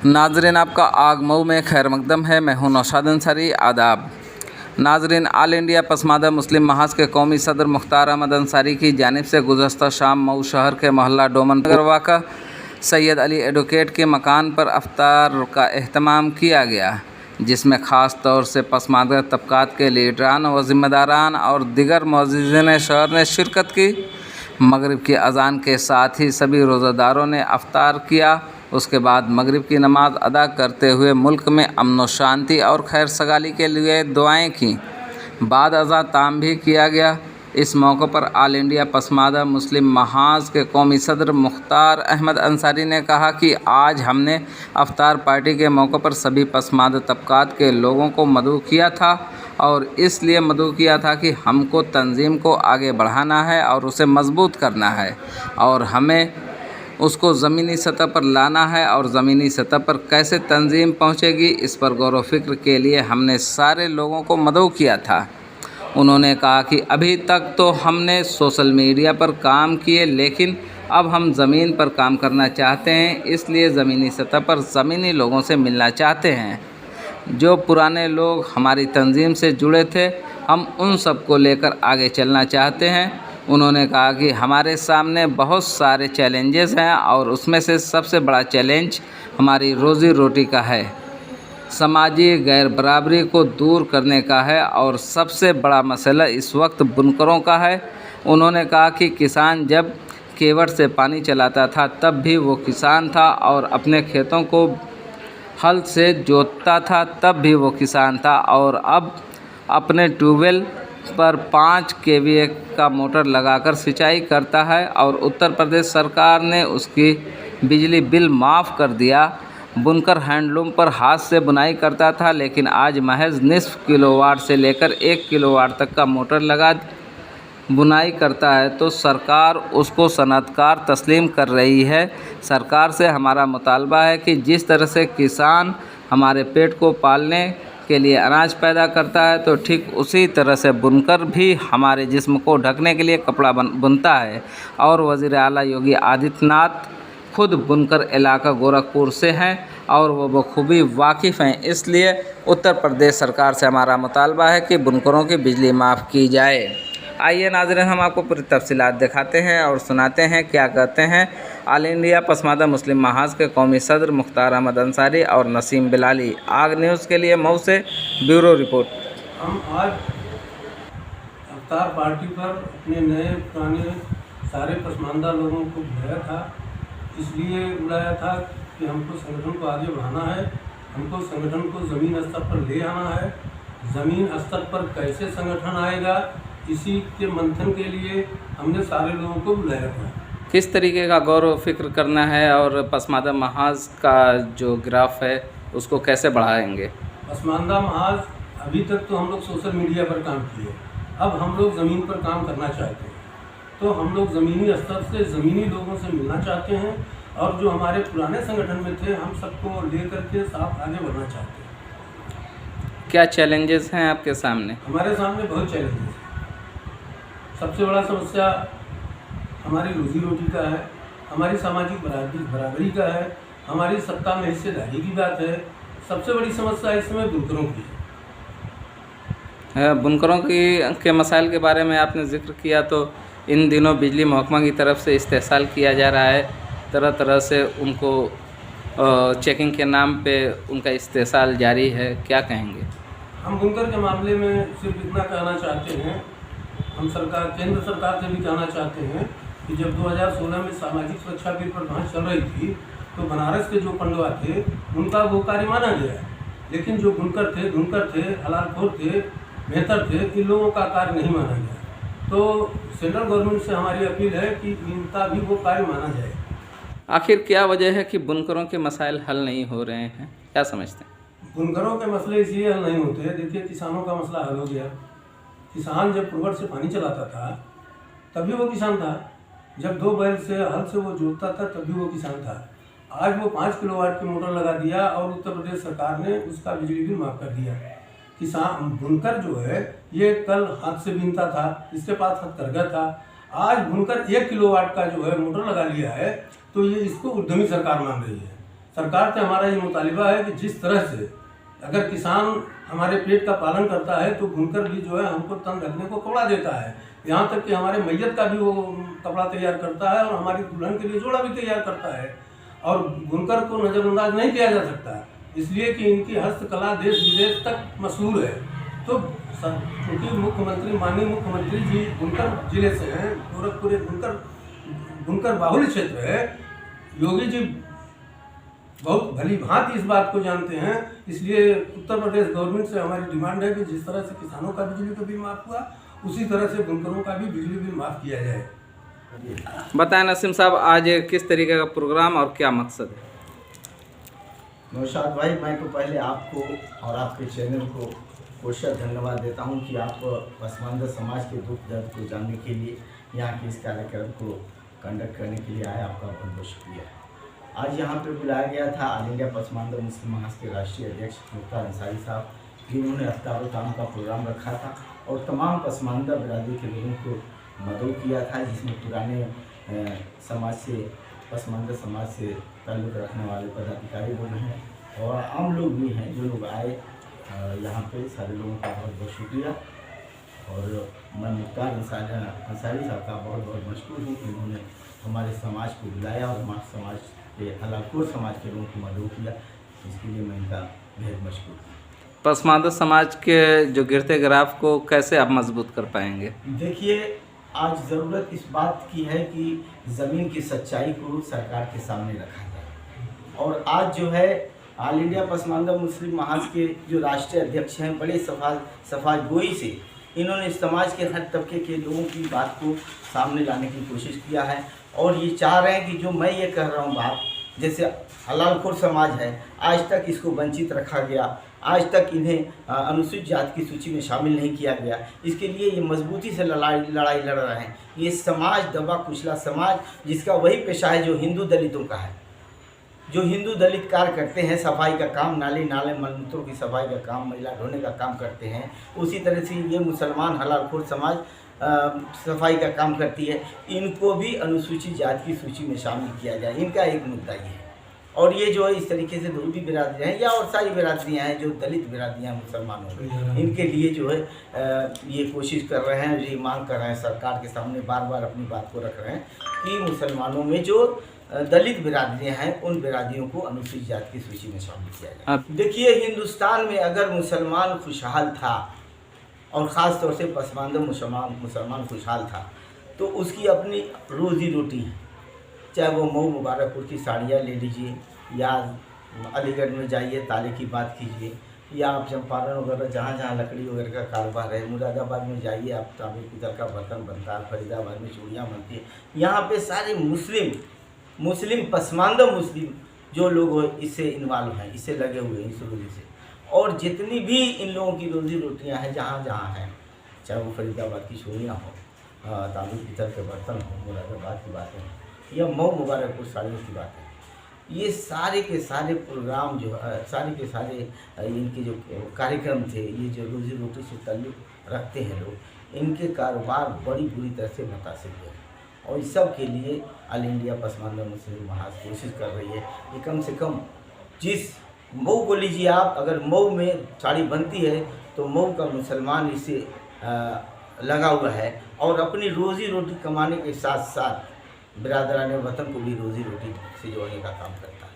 नाजरीन, आपका आगमऊ में खैर मकदम है। मैं हूं नौशाद अंसारी। आदाब नाजरीन, ऑल इंडिया पसमानदा मुस्लिम महाज के कौमी सदर मुख्तार अहमद अंसारी की जानिब से गुज़श्ता शाम मऊ शहर के मोहल्ला डोमन नगर वाक़ा सैयद अली एडवोकेट के मकान पर अफ्तार का अहतमाम किया गया, जिसमें ख़ास तौर से पसमानदा तबक़ात के लीडरान व ज़िम्मेदारान और दिगर मुअज़्ज़िज़ीन शहर ने शिरकत की। मगरिब की अज़ान के साथ ही सभी रोज़ादारों ने अफ्तार किया। उसके बाद मगरिब की नमाज़ अदा करते हुए मुल्क में अमन व शांति और खैर सगाली के लिए दुआएं की। बाद अज़ा ताम भी किया गया। इस मौके पर ऑल इंडिया पसमानदा मुस्लिम महाज के कौमी सदर मुख्तार अहमद अंसारी ने कहा कि आज हमने अफ्तार पार्टी के मौके पर सभी पसमानदा तबक़ात के लोगों को मदऊ किया था, और इसलिए मदऊ किया था कि हमको तंजीम को आगे बढ़ाना है और उसे मजबूत करना है, और हमें उसको ज़मीनी सतह पर लाना है, और ज़मीनी सतह पर कैसे तंजीम पहुंचेगी, इस पर गौर व फिक्र के लिए हमने सारे लोगों को मदऊ किया था। उन्होंने कहा कि अभी तक तो हमने सोशल मीडिया पर काम किए, लेकिन अब हम ज़मीन पर काम करना चाहते हैं, इसलिए ज़मीनी सतह पर ज़मीनी लोगों से मिलना चाहते हैं। जो पुराने लोग हमारी तंजीम से जुड़े थे, हम उन सब को लेकर आगे चलना चाहते हैं। उन्होंने कहा कि हमारे सामने बहुत सारे चैलेंजेस हैं, और उसमें से सबसे बड़ा चैलेंज हमारी रोज़ी रोटी का है, समाजी गैर बराबरी को दूर करने का है, और सबसे बड़ा मसला इस वक्त बुनकरों का है। उन्होंने कहा कि किसान जब केवट से पानी चलाता था तब भी वो किसान था, और अपने खेतों को हल से जोतता था तब भी वो किसान था, और अब अपने ट्यूबवेल पर 5 केवीए का मोटर लगाकर सिंचाई करता है, और उत्तर प्रदेश सरकार ने उसकी बिजली बिल माफ़ कर दिया। बुनकर हैंडलूम पर हाथ से बुनाई करता था, लेकिन आज महज निस्फ किलोवाट से लेकर 1 किलोवाट तक का मोटर लगा बुनाई करता है, तो सरकार उसको सनअतकार तस्लीम कर रही है। सरकार से हमारा मुतालबा है कि जिस तरह से किसान हमारे पेट को पालने के लिए अनाज पैदा करता है, तो ठीक उसी तरह से बुनकर भी हमारे जिस्म को ढकने के लिए कपड़ा बुनता है। और वज़ीर आला योगी आदित्यनाथ खुद बुनकर इलाका गोरखपुर से हैं, और वो बखूबी वाकिफ़ हैं। इसलिए उत्तर प्रदेश सरकार से हमारा मुतालबा है कि बुनकरों की बिजली माफ़ की जाए। आइए नाज़रीन, हम आपको पूरी तफसीलात दिखाते हैं और सुनाते हैं क्या कहते हैं ऑल इंडिया पसमानदा मुस्लिम महाज के कौमी सदर मुख्तार अहमद अंसारी और नसीम बिलाली। आग न्यूज़ के लिए मऊ से ब्यूरो रिपोर्ट। हम आज अफ्तार पार्टी पर अपने नए पुराने सारे पसमानदा लोगों को बुलाया था। इसलिए बुलाया था कि हमको संगठन को आगे बढ़ाना है, हमको संगठन को ज़मीन स्तर पर ले आना है। ज़मीन स्तर पर कैसे संगठन आएगा, इसी के मंथन के लिए हमने सारे लोगों को बुलाया था। किस तरीके का गौर व फिक्र करना है, और पसमानदा महाज का जो ग्राफ है उसको कैसे बढ़ाएंगे? पसमानदा महाज अभी तक तो हम लोग सोशल मीडिया पर काम किए, अब हम लोग ज़मीन पर काम करना चाहते हैं। तो हम लोग ज़मीनी स्तर से ज़मीनी लोगों से मिलना चाहते हैं, और जो हमारे पुराने संगठन में थे हम सबको लेकर के साथ आगे बढ़ना चाहते हैं। क्या चैलेंजेस हैं आपके सामने? हमारे सामने बहुत चैलेंजेस हैं। सबसे बड़ा समस्या हमारी रोजी रोटी का है, हमारी सामाजिक बराबरी का है, हमारी सत्ता में हिस्सेदारी की बात है। सबसे बड़ी समस्या इस समय बुनकरों की है। बुनकरों के मसाइल के बारे में आपने जिक्र किया, तो इन दिनों बिजली महकमा की तरफ से इस्तेहसाल किया जा रहा है, तरह तरह से उनको चेकिंग के नाम पे उनका इस्तेहसाल जारी है। क्या कहेंगे? हम बुनकर के मामले में सिर्फ इतना कहना चाहते हैं, हम केंद्र सरकार से भी कहना चाहते हैं कि जब 2016 में सामाजिक सुरक्षा बिल पर बहस चल रही थी, तो बनारस के जो पंडवा थे उनका वो कार्य माना गया, लेकिन जो बुनकर थे, हलालखोर थे, बेहतर थे, इन लोगों का कार्य नहीं माना गया। तो सेंट्रल गवर्नमेंट से हमारी अपील है कि इनका भी वो कार्य माना जाए। आखिर क्या वजह है कि बुनकरों के मसाइल हल नहीं हो रहे हैं? क्या समझते हैं? बुनकरों के मसले इसलिए हल नहीं होते हैं। देखिए, किसानों का मसला हल हो गया। किसान जब पुरवट से पानी चलाता था तभी वो किसान था, जब 2 बैल से हल से वो जोतता था तभी वो किसान था। आज वो 5 किलोवाट की मोटर लगा दिया, और उत्तर प्रदेश सरकार ने उसका बिजली बिल माफ़ कर दिया। किसान बुनकर जो है ये कल हाथ से बीनता था, इसके पास हथकरघा था, आज बुनकर 1 किलोवाट का जो है मोटर लगा लिया है, तो ये इसको उद्यमी सरकार मान रही है। सरकार से हमारा ये मुतालिबा है कि जिस तरह से अगर किसान हमारे पेट का पालन करता है तो बुनकर भी जो है हमको तन रखने को कपड़ा देता है, यहाँ तक कि हमारे मैयत का भी वो कपड़ा तैयार करता है और हमारी दुल्हन के लिए जोड़ा भी तैयार करता है। और बुनकर को नज़रअंदाज नहीं किया जा सकता, इसलिए कि इनकी हस्तकला देश विदेश तक मशहूर है। तो क्योंकि माननीय मुख्यमंत्री जी बुनकर जिले से हैं, गोरखपुर एक बुनकर बाहुल्य क्षेत्र है। योगी जी बहुत भली भांति इस बात को जानते हैं, इसलिए उत्तर प्रदेश गवर्नमेंट से हमारी डिमांड है कि जिस तरह से किसानों का बिजली का बिल माफ़ हुआ उसी तरह से बुनकरों का भी बिजली बिल माफ़ किया जाए। बताएं नसीम साहब, आज किस तरीके का प्रोग्राम और क्या मकसद है? नौशाद भाई, मैं तो पहले आपको और आपके चैनल को कोशिश धन्यवाद देता हूं कि आप पसमानदा समाज के दुख दर्द को जानने के लिए यहाँ के इस कार्यक्रम को कंडक्ट करने के लिए आए। आपका बहुत बहुत शुक्रिया। आज यहाँ पे बुलाया गया था ऑल इंडिया पसमानदा मुस्लिम महाज के राष्ट्रीय अध्यक्ष मुख्तार अंसारी साहब, जिन्होंने अफ्तार काम का प्रोग्राम रखा था और तमाम पसमानदा बिरादरी के लोगों को मदऊ किया था, जिसमें पुराने समाज से पसमानदा समाज से ताल्लुक़ रखने वाले पदाधिकारी लोग हैं और आम लोग भी हैं जो लोग आए यहाँ पे। सारे लोगों का बहुत बहुत शुक्रिया और मैं मुख्तार अंसारी साहब का बहुत बहुत मशकूर हूँ कि उन्होंने हमारे समाज को बुलाया और हमारे समाज के हलालपुर समाज के लोगों को मदऊ किया, इसके लिए मैं इनका बेहद मशकूर हूँ। पसमानदा समाज के जो गिरते ग्राफ को कैसे आप मजबूत कर पाएंगे? देखिए, आज ज़रूरत इस बात की है कि ज़मीन की सच्चाई को सरकार के सामने रखा जाए। और आज जो है ऑल इंडिया पसमानदा मुस्लिम महाज के जो राष्ट्रीय अध्यक्ष हैं, बड़े सफाजगोई से इन्होंने समाज के हर तबके के लोगों की बात को सामने लाने की कोशिश किया है और ये चाह रहे हैं कि जो मैं ये कह रहा हूँ बात, जैसे हलालपुर समाज है, आज तक इसको वंचित रखा गया, आज तक इन्हें अनुसूचित जाति की सूची में शामिल नहीं किया गया, इसके लिए ये मजबूती से लड़ाई लड़ रहे हैं। ये समाज दबा कुचला समाज, जिसका वही पेशा है जो हिंदू दलितों का है, जो हिंदू दलित कार्य करते हैं, सफाई का काम, नाले मलमूत्रों की सफाई का काम, महिला ढोने का काम करते हैं, उसी तरह से ये मुसलमान हलालपुर समाज सफाई का काम करती है। इनको भी अनुसूचित जाति की सूची में शामिल किया जाए, इनका एक मुद्दा ये है। और ये जो है इस तरीके से धोबी बिरादरियाँ हैं या और सारी बिरादरियाँ हैं जो दलित बिरादरियाँ मुसलमानों में, इनके लिए जो है ये कोशिश कर रहे हैं, ये मांग कर रहे हैं सरकार के सामने, बार बार अपनी बात को रख रहे हैं कि मुसलमानों में जो दलित बिरादरियाँ हैं उन बिरादरियों को अनुसूचित जाति की सूची में शामिल किया जाए। देखिए, हिंदुस्तान में अगर मुसलमान खुशहाल था और ख़ास तौर से पसमानदा मुसलमान खुशहाल था तो उसकी अपनी रोज़ी रोटी है, चाहे वो मऊ मुबारकपुर की साड़ियाँ ले लीजिए या अलीगढ़ में जाइए ताले की बात कीजिए या आप चंपारण वगैरह जहाँ जहाँ लकड़ी वगैरह का कारोबार है, मुरादाबाद में जाइए आप तांबे पीतल का बर्तन बनता है, फरीदाबाद में चूड़ियाँ बनती है। यहाँ पे सारे मुस्लिम पसमानदा मुस्लिम जो लोग हो इससे इन्वॉल्व हैं, इससे लगे हुए हैं इस रोज़ी से। और जितनी भी इन लोगों की रोज़ी रोटियाँ हैं जहाँ जहाँ हैं, चाहे वो फरीदाबाद की चूड़ियाँ हो, तांबे पीतल के बर्तन हो, मुरादाबाद की बातें हैं या मऊ मुबारकपुर साड़ियों की बात है, ये सारे के सारे प्रोग्राम जो सारे के सारे इनके जो कार्यक्रम थे, ये जो रोज़ी रोटी से ताल्लुक़ रखते हैं लोग, इनके कारोबार बड़ी बुरी तरह से मुतासिर हुए और इस सब के लिए ऑल इंडिया पसमानदा मुस्लिम महाज कोशिश कर रही है कि कम से कम जिस मऊ को लीजिए आप, अगर मऊ में साड़ी बनती है तो मऊ का मुसलमान इससे लगा हुआ है और अपनी रोज़ी रोटी कमाने के साथ साथ बिरादरान वतन को भी रोज़ी रोटी से जोड़ने का काम करता है।